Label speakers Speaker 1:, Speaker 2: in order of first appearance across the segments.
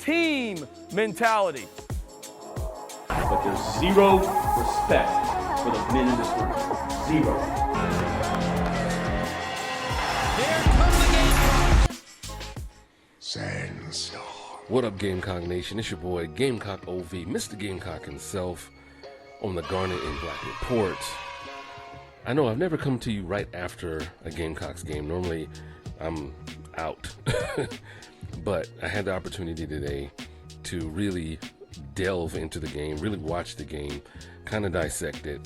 Speaker 1: team mentality.
Speaker 2: But there's zero respect for the men in this room. Zero.
Speaker 3: Here come the Gamecocks.
Speaker 4: Sandstorm.
Speaker 5: What up, Gamecock Nation? It's your boy, Gamecock OV, Mr. Gamecock himself, on the Garnet and Black Report. I know I've never come to you right after a Gamecocks game. Normally, I'm out. But I had the opportunity today to really delve into the game, really watch the game, kind of dissect it.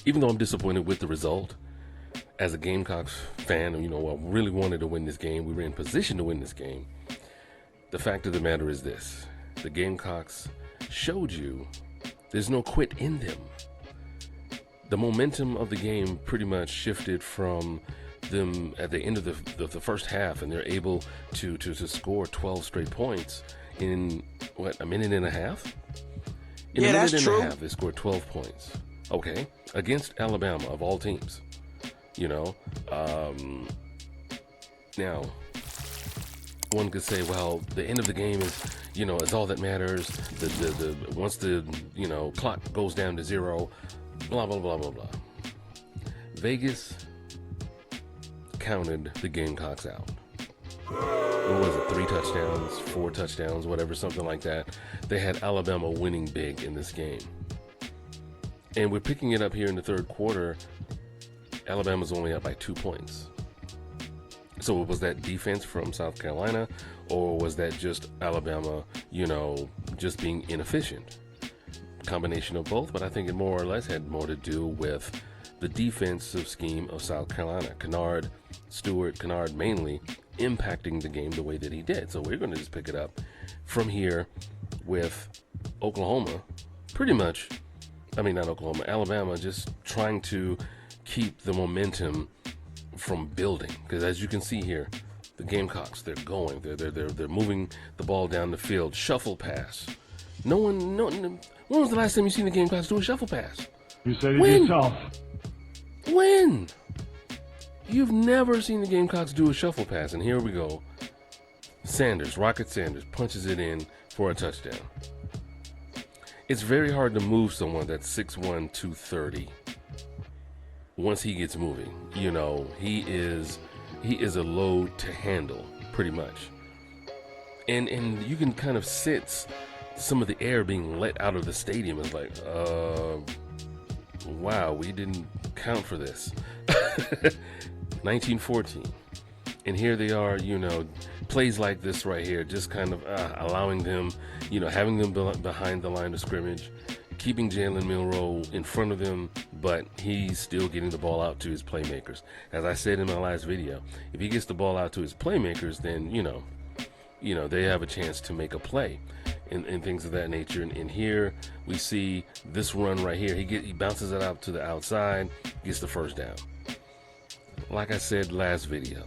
Speaker 5: Even though I'm disappointed with the result, as a Gamecocks fan, I really wanted to win this game. We were in position to win this game. The fact of the matter is this: the Gamecocks showed you there's no quit in them. The momentum of the game pretty much shifted from them at the end of the first half, and they're able to score 12 straight points in a minute and a half? In a minute and a half, they scored 12 points. Okay, against Alabama of all teams. Now, one could say, well, the end of the game is all that matters. The once the clock goes down to zero, blah blah blah blah blah. Vegas counted the Gamecocks out. What was it? 3 touchdowns, 4 touchdowns, whatever, something like that. They had Alabama winning big in this game, and we're picking it up here in the third quarter. Alabama's only up by 2 points. So was that defense from South Carolina, or was that just Alabama, just being inefficient? Combination of both, but I think it more or less had more to do with the defensive scheme of South Carolina. Kennard mainly impacting the game the way that he did. So we're going to just pick it up from here with Oklahoma, pretty much. Not Oklahoma, Alabama, just trying to keep the momentum from building, because as you can see here, the Gamecocks, they're going, they're moving the ball down the field, shuffle pass. When was the last time you seen the Gamecocks do a shuffle pass?
Speaker 4: You said it yourself.
Speaker 5: When? You've never seen the Gamecocks do a shuffle pass, and here we go. Rocket Sanders punches it in for a touchdown. It's very hard to move someone that's 6'1", 230. Once he gets moving, he is a load to handle, pretty much. And you can kind of sense some of the air being let out of the stadium. It's like, wow, we didn't count for this. 1914. And here they are, plays like this right here, just kind of allowing them, having them behind the line of scrimmage, keeping Jalen Milroe in front of them, but he's still getting the ball out to his playmakers. As I said in my last video, if he gets the ball out to his playmakers, then, they have a chance to make a play and things of that nature. And here we see this run right here. He bounces it out to the outside, gets the first down. Like I said last video,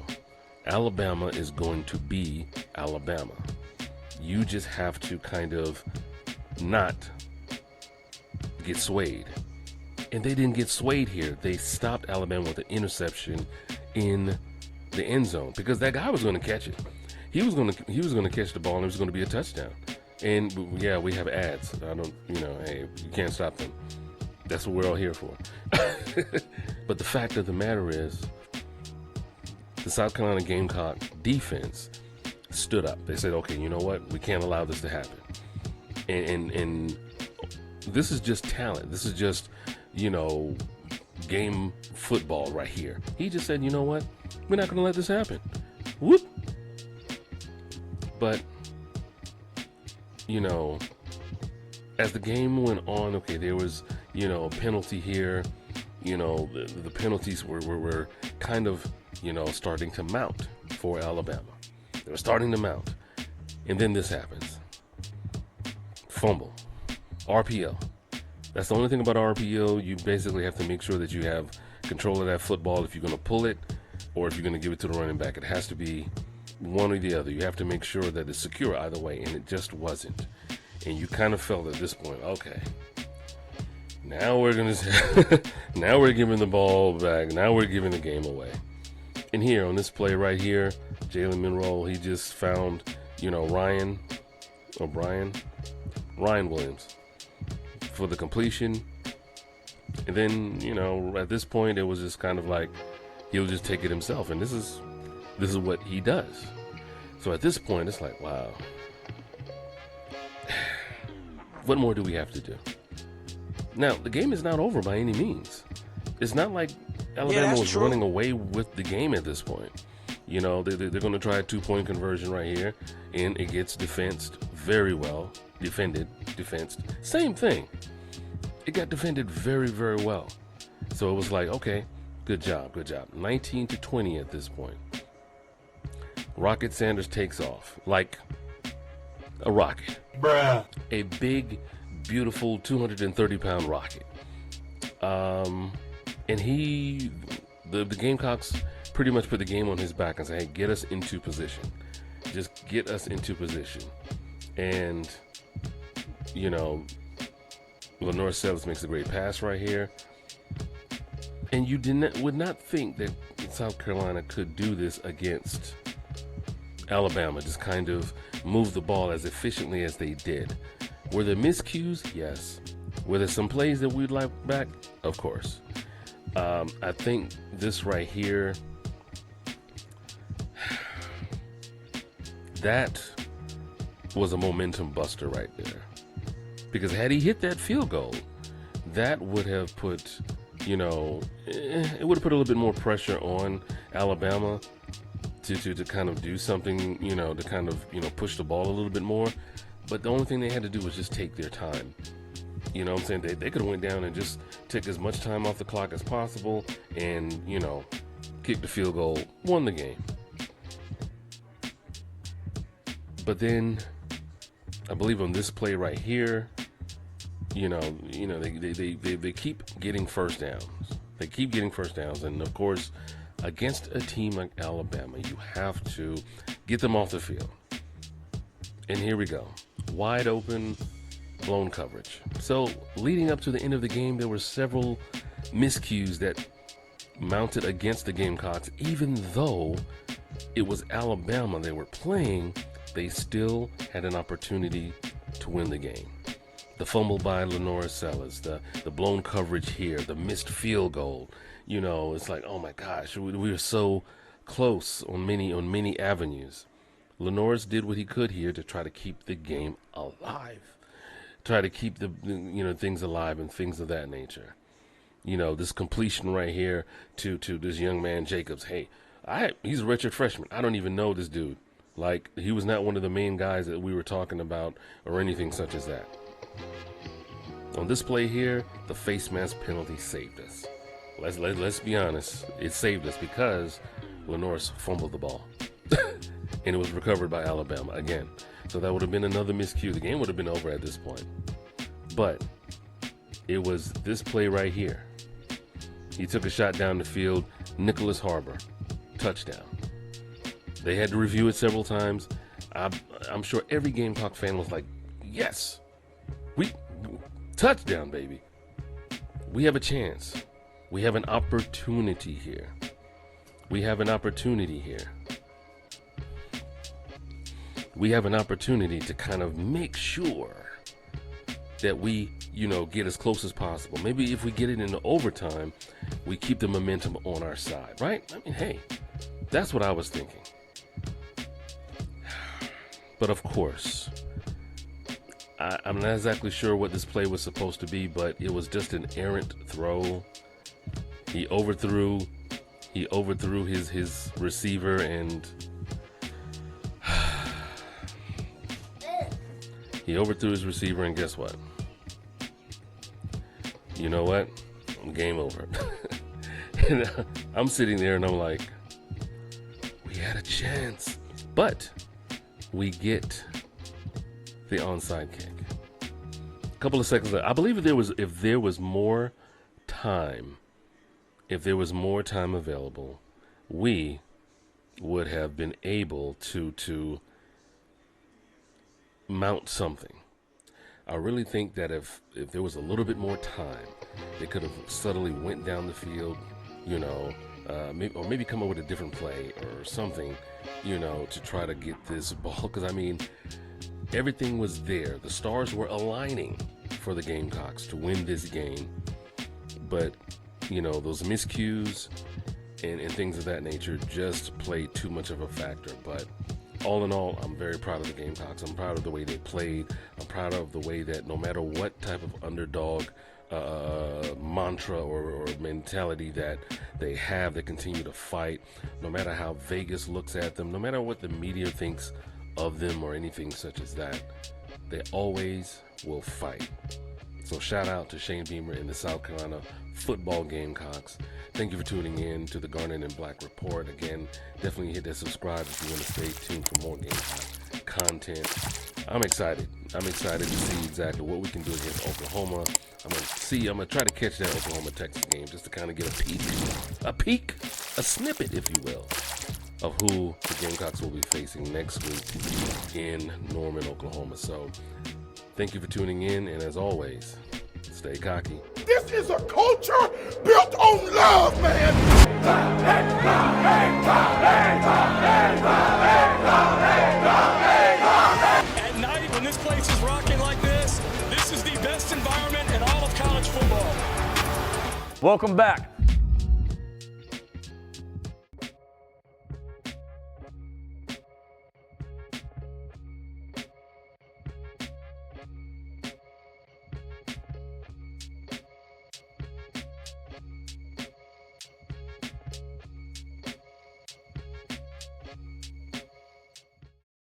Speaker 5: Alabama is going to be Alabama. You just have to kind of not get swayed. And they didn't get swayed here. They stopped Alabama with an interception in the end zone, because that guy was going to catch it. He was going to catch the ball, and it was going to be a touchdown. And yeah, we have ads. Hey, you can't stop them. That's what we're all here for. But the fact of the matter is, the South Carolina Gamecock defense stood up. They said, okay, you know what? We can't allow this to happen. And this is just talent. This is just, game football right here. He just said, you know what? We're not going to let this happen. Whoop. But, as the game went on, okay, there was, a penalty here. The penalties were kind of, starting to mount for Alabama. They were starting to mount. And then this happens. Fumble. RPO. That's the only thing about RPO. You basically have to make sure that you have control of that football if you're going to pull it, or if you're going to give it to the running back. It has to be one or the other. You have to make sure that it's secure either way, and it just wasn't. And you kind of felt at this point, okay, now we're giving the ball back. Now we're giving the game away. And here on this play right here, Jalen Milroe, he just found, Ryan Williams for the completion. And then, at this point, it was just kind of like he'll just take it himself. And this is what he does. So at this point, it's like, wow. What more do we have to do? Now, the game is not over by any means. It's not like Alabama was running away with the game at this point. They're going to try a 2-point conversion right here, and it gets defensed very well. Defensed. Same thing. It got defended very, very well. So it was like, okay, good job. 19-20 at this point. Rocket Sanders takes off like a rocket.
Speaker 4: Bruh.
Speaker 5: A big, beautiful 230-pound rocket. And the Gamecocks pretty much put the game on his back and said, hey, get us into position. Just get us into position. And, Lenore Sellers makes a great pass right here. And you would not think that South Carolina could do this against Alabama, just kind of move the ball as efficiently as they did. Were there miscues? Yes. Were there some plays that we'd like back? Of course. I think this right here, that was a momentum buster right there. Because had he hit that field goal, that would have put, it would have put a little bit more pressure on Alabama to kind of do something, to kind of, push the ball a little bit more. But the only thing they had to do was just take their time. You know what I'm saying? They could have went down and just took as much time off the clock as possible and, kicked the field goal, won the game. But then, I believe on this play right here, they keep getting first downs. They keep getting first downs. And, of course, against a team like Alabama, you have to get them off the field. And here we go. Wide open, blown coverage. So leading up to the end of the game, there were several miscues that mounted against the Gamecocks. Even though it was Alabama they were playing, they still had an opportunity to win the game. The fumble by Lenore Sellers, the blown coverage here, the missed field goal. It's like, oh my gosh, we were so close on many avenues. Lenore's did what he could here to try to keep the game alive. Try to keep the things alive and things of that nature. This completion right here to this young man Jacobs. Hey, he's a redshirt freshman. I don't even know this dude. Like, he was not one of the main guys that we were talking about or anything such as that. On this play here, the face mask penalty saved us. Let's be honest. It saved us because Lenore's fumbled the ball. And it was recovered by Alabama again. So that would have been another miscue. The game would have been over at this point. But it was this play right here. He took a shot down the field. Nicholas Harbor, touchdown. They had to review it several times. I'm sure every Gamecock fan was like, yes, touchdown, baby. We have a chance. We have an opportunity here. We have an opportunity here. We have an opportunity to kind of make sure that we, get as close as possible. Maybe if we get it into overtime, we keep the momentum on our side, right? I mean, hey, that's what I was thinking. But of course, I'm not exactly sure what this play was supposed to be, but it was just an errant throw. He overthrew his receiver, and he overthrew his receiver, and guess what? You know what? Game over. And I'm sitting there and I'm like, we had a chance, but we get the onside kick. A couple of seconds later, I believe if there was more time available, we would have been able to mount something. I really think that if there was a little bit more time, they could have subtly went down the field, maybe come up with a different play or something, you know, to try to get this ball. Because, I mean, everything was there. The stars were aligning for the Gamecocks to win this game. But, you know, those miscues and things of that nature just played too much of a factor. But all in all, I'm very proud of the Gamecocks. I'm proud of the way they played. I'm proud of the way that no matter what type of underdog mantra or mentality that they have, they continue to fight. No matter how Vegas looks at them, no matter what the media thinks of them or anything such as that, they always will fight. So shout out to Shane Beamer and the South Carolina Football Gamecocks. Thank you for tuning in to the Garnet and Black Report. Again, definitely hit that subscribe if you want to stay tuned for more Gamecock content. I'm excited. I'm excited to see exactly what we can do against Oklahoma. I'm gonna try to catch that Oklahoma-Texas game just to kind of get a snippet, if you will, of who the Gamecocks will be facing next week in Norman, Oklahoma. So thank you for tuning in, and as always, stay cocky.
Speaker 4: This is a culture built on love, man.
Speaker 6: At night, when this place is rocking like this is the best environment in all of college football.
Speaker 1: Welcome back